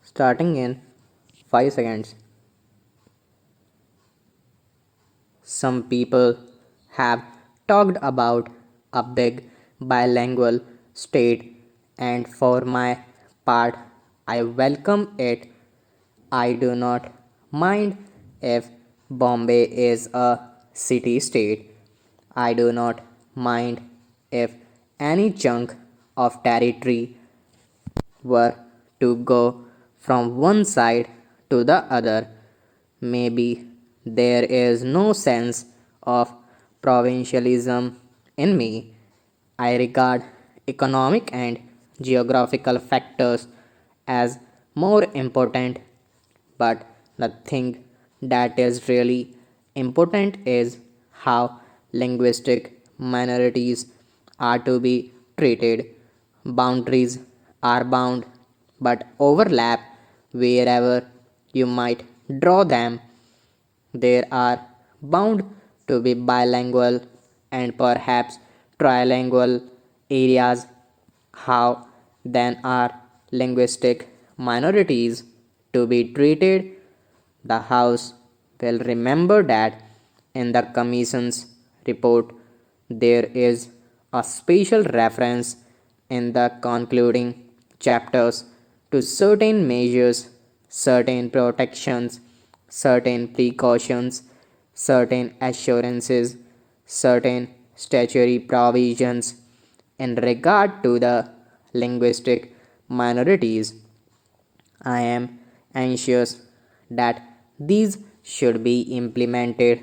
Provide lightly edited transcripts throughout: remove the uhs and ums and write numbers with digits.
Starting in 5 seconds. Some people have talked about a big bilingual state, and for my part, I welcome it. I do not mind if Bombay is a city state. I do not mind if any chunk of territory were to go from one side to the other. Maybe there is no sense of provincialism in me. I regard economic and geographical factors as more important, but the thing that is really important is how linguistic minorities are to be treated. Boundaries are bound but overlap wherever you might draw them. There are bound to be bilingual and perhaps trilingual areas. How then are linguistic minorities to be treated? The House will remember that in the Commission's report there is a special reference in the concluding chapters to certain measures, certain protections, certain precautions, certain assurances, certain statutory provisions in regard to the linguistic minorities. I am anxious that these should be implemented.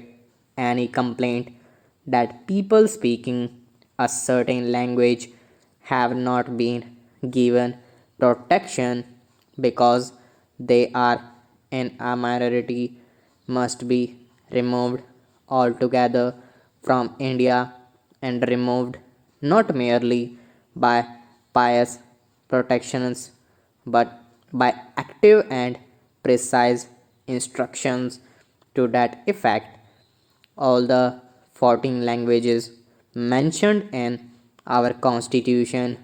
Any complaint that people speaking a certain language have not been given protection because they are in a minority must be removed altogether from India and removed not merely by pious protections but by active and precise instructions to that effect. All the 14 languages mentioned in our constitution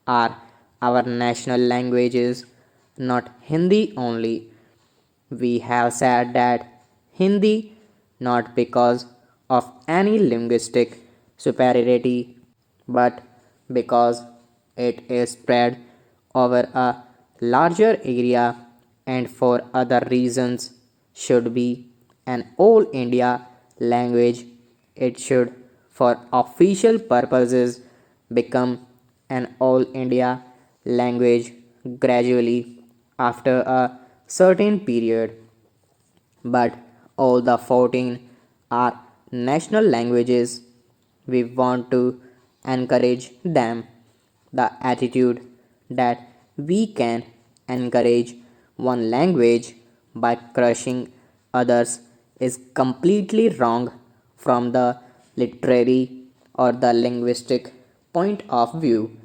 are our national languages, not Hindi only. We have said that Hindi not because of any linguistic superiority but because it is spread over a larger area and for other reasons should be an all India language. It should for official purposes become an all India language gradually after a certain period, but all the 14 are national languages. We want to encourage them. The attitude that we can encourage one language by crushing others is completely wrong from the literary or the linguistic point of view.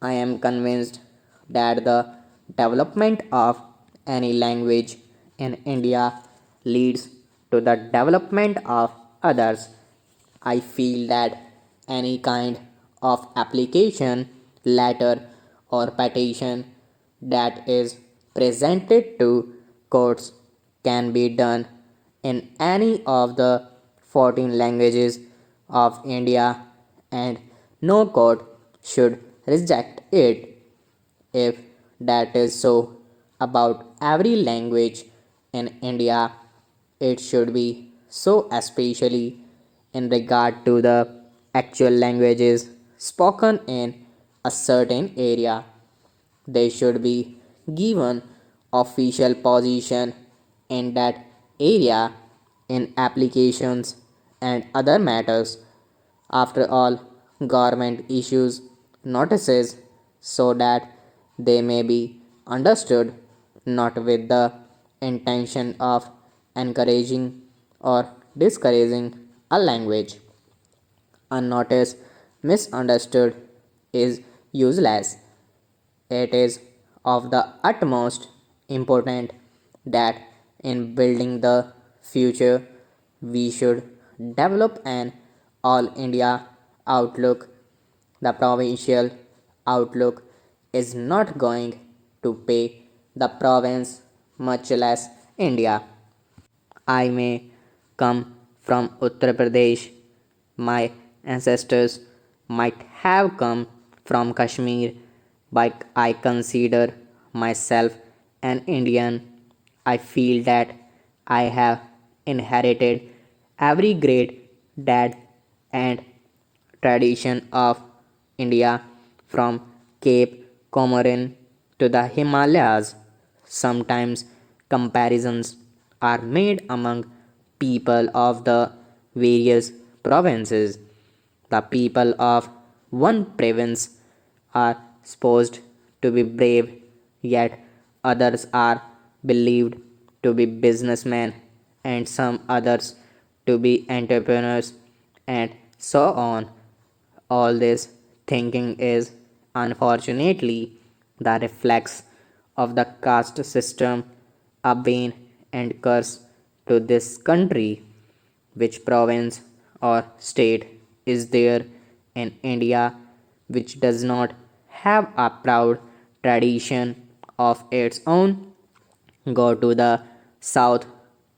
I am convinced that the development of any language in India leads to the development of others. I feel that any kind of application, letter, or petition that is presented to courts can be done in any of the 14 languages of India and no court should reject it. If that is so about every language in India, it should be so especially in regard to the actual languages spoken in a certain area. They should be given official position in that area in applications and other matters. After all, government issues notices so that they may be understood not with the intention of encouraging or discouraging a language. Unnoticed, misunderstood is useless. It is of the utmost importance that in building the future we should develop an all India outlook. The provincial outlook is not going to pay the province, much less India. I may come from Uttar Pradesh. My ancestors might have come from Kashmir, but I consider myself an Indian. I feel that I have inherited every great dad and tradition of India from Cape Comorin to the Himalayas. Sometimes comparisons are made among people of the various provinces. The people of one province are supposed to be brave, yet others are believed to be businessmen, and some others to be entrepreneurs, and so on. All this thinking is unfortunately the reflex of the caste system, a bane and curse to this country. Which province or state is there in India which does not have a proud tradition of its own? Go to the south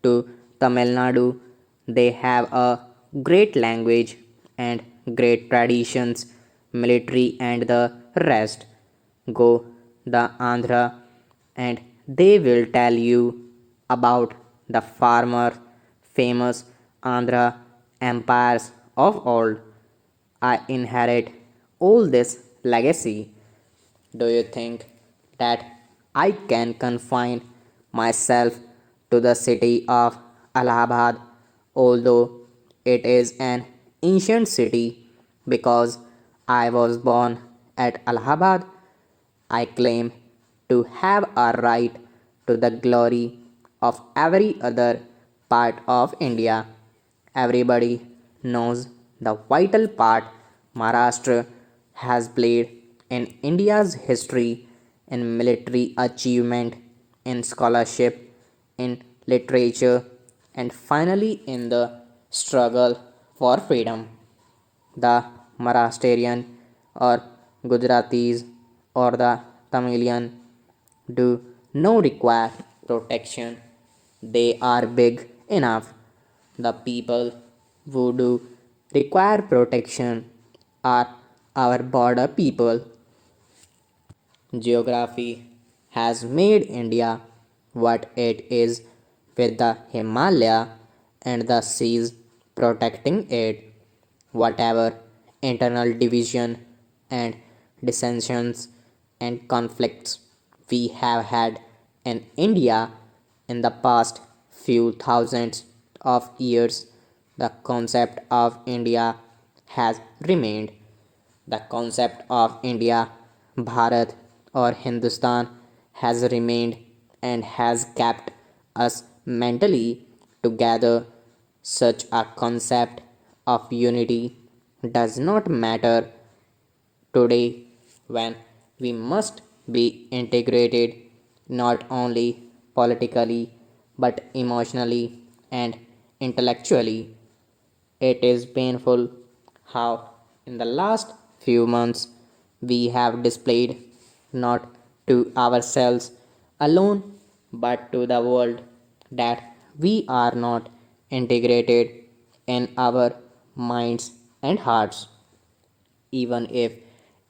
to Tamil Nadu. They have a great language and great traditions, military and the rest. Go the Andhra and they will tell you about the farmer famous Andhra empires of old. I inherit all this legacy. Do you think that I can confine myself to the city of Allahabad, although it is an ancient city, because I was born at Allahabad? I claim to have a right to the glory of every other part of India. Everybody knows the vital part Maharashtra has played in India's history, in military achievement, in scholarship, in literature, and finally in the struggle for freedom. The Maharashtrian or Gujaratis or the Tamilian do not require protection. They are big enough. The people who do require protection are our border people. Geography has made India what it is, with the Himalaya and the seas protecting it. Whatever internal division and dissensions and conflicts we have had in India in the past few thousands of years, the concept of India has remained. The concept of India, Bharat, or Hindustan has remained and has kept us mentally together. Such a concept of unity does not matter today when we must be integrated not only politically but emotionally and intellectually. It is painful how, in the last few months, we have displayed not to ourselves alone but to the world that we are not integrated in our minds and hearts. Even if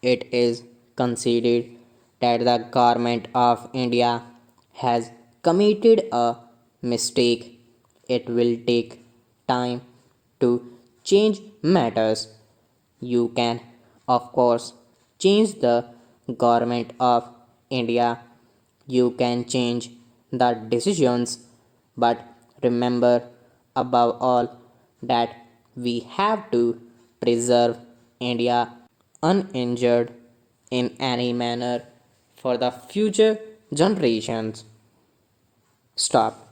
it is conceded that the government of India has committed a mistake, it will take time to change matters. You can, of course, change the government of India. You can change the decisions, but remember above all that we have to preserve India uninjured in any manner for the future generations. Stop.